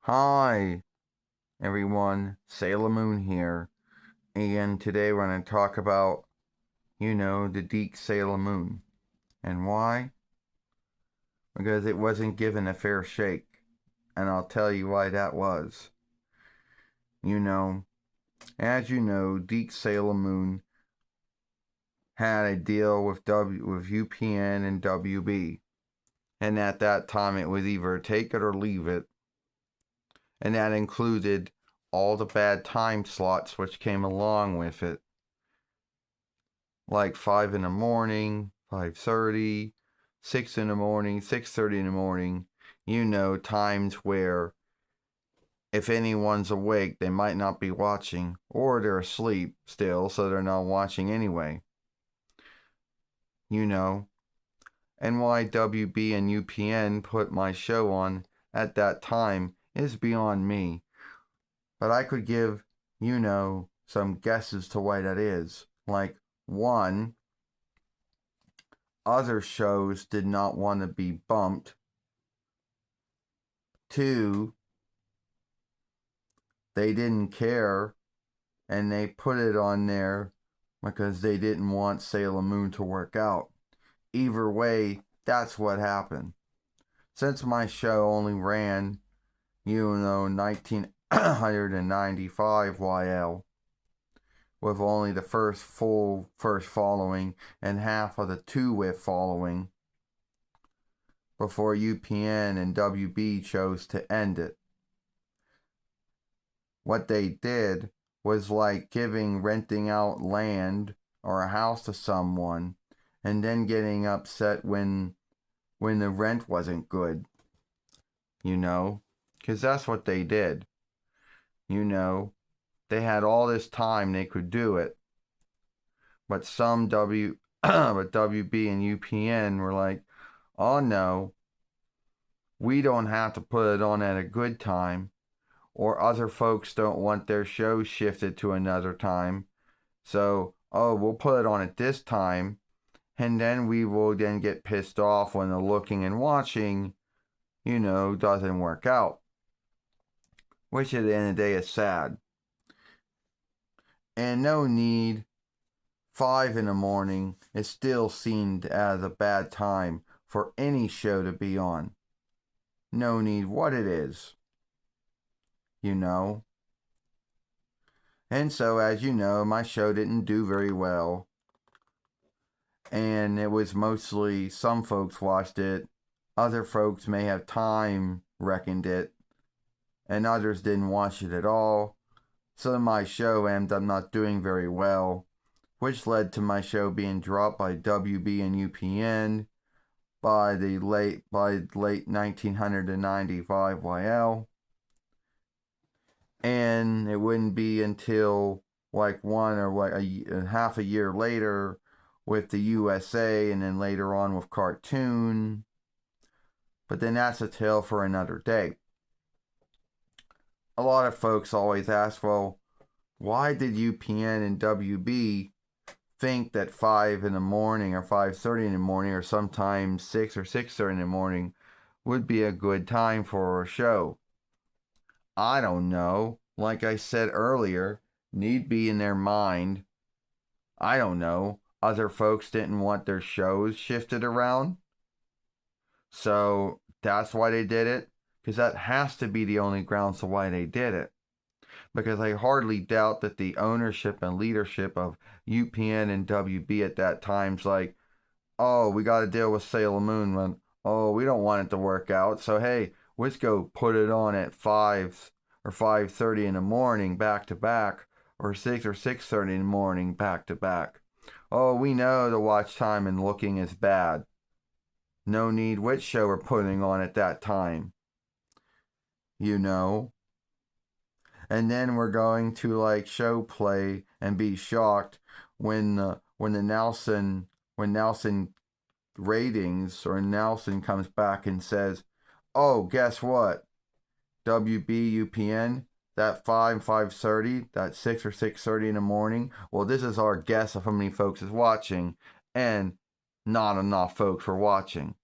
Hi, everyone. Sailor Moon here. And today we're going to talk about, the Deke Sailor Moon. And why? Because it wasn't given a fair shake. And I'll tell you why that was. You know, as you know, Deke Sailor Moon had a deal with UPN and WB. And at that time it was either take it or leave it. And that included all the bad time slots which came along with it. Like 5 in the morning, 5:30, 6 in the morning, 6:30 in the morning. Times where if anyone's awake, they might not be watching, or they're asleep still, so they're not watching anyway. And why WB and UPN put my show on at that time is beyond me. But I could give, some guesses to why that is. Like, one, other shows did not want to be bumped. Two, they didn't care and they put it on there because they didn't want Sailor Moon to work out. Either way, that's what happened. Since my show only ran, 1995 YL, with only the first following and half of the 2-width following, before UPN and WB chose to end it. What they did was like renting out land or a house to someone and then getting upset when the rent wasn't good. Because that's what they did. They had all this time they could do it. But WB and UPN were like, oh no, we don't have to put it on at a good time, or other folks don't want their show shifted to another time. So, we'll put it on at this time, and then we will then get pissed off when the looking and watching, doesn't work out. Which at the end of the day is sad. And no need, 5 in the morning is still seen as a bad time for any show to be on. No need what it is. And so, as you know, my show didn't do very well. And it was mostly some folks watched it. Other folks may have time reckoned it. And others didn't watch it at all. So my show ended up not doing very well, which led to my show being dropped by WB and UPN by late 1995 YL. And it wouldn't be until like one or like half a year later with the USA, and then later on with Cartoon. But then that's a tale for another day. A lot of folks always ask, well, why did UPN and WB think that 5 in the morning or 5:30 in the morning or sometimes 6 or 6:30 in the morning would be a good time for a show? I don't know. Like I said earlier, need be in their mind. I don't know. Other folks didn't want their shows shifted around. So that's why they did it. Because that has to be the only grounds of why they did it. Because I hardly doubt that the ownership and leadership of UPN and WB at that time's like, oh, we got to deal with Sailor Moon. When, oh, we don't want it to work out. So, hey, let's go put it on at 5 or 5:30 in the morning back to back, or 6 or 6:30 in the morning back to back. Oh, we know the watch time and looking is bad. No need which show we're putting on at that time. And then we're going to like show play and be shocked when Nelson ratings or Nelson comes back and says, oh, guess what? WB UPN, that 5:30, that 6 or 6:30 in the morning. Well, this is our guess of how many folks is watching, and not enough folks were watching.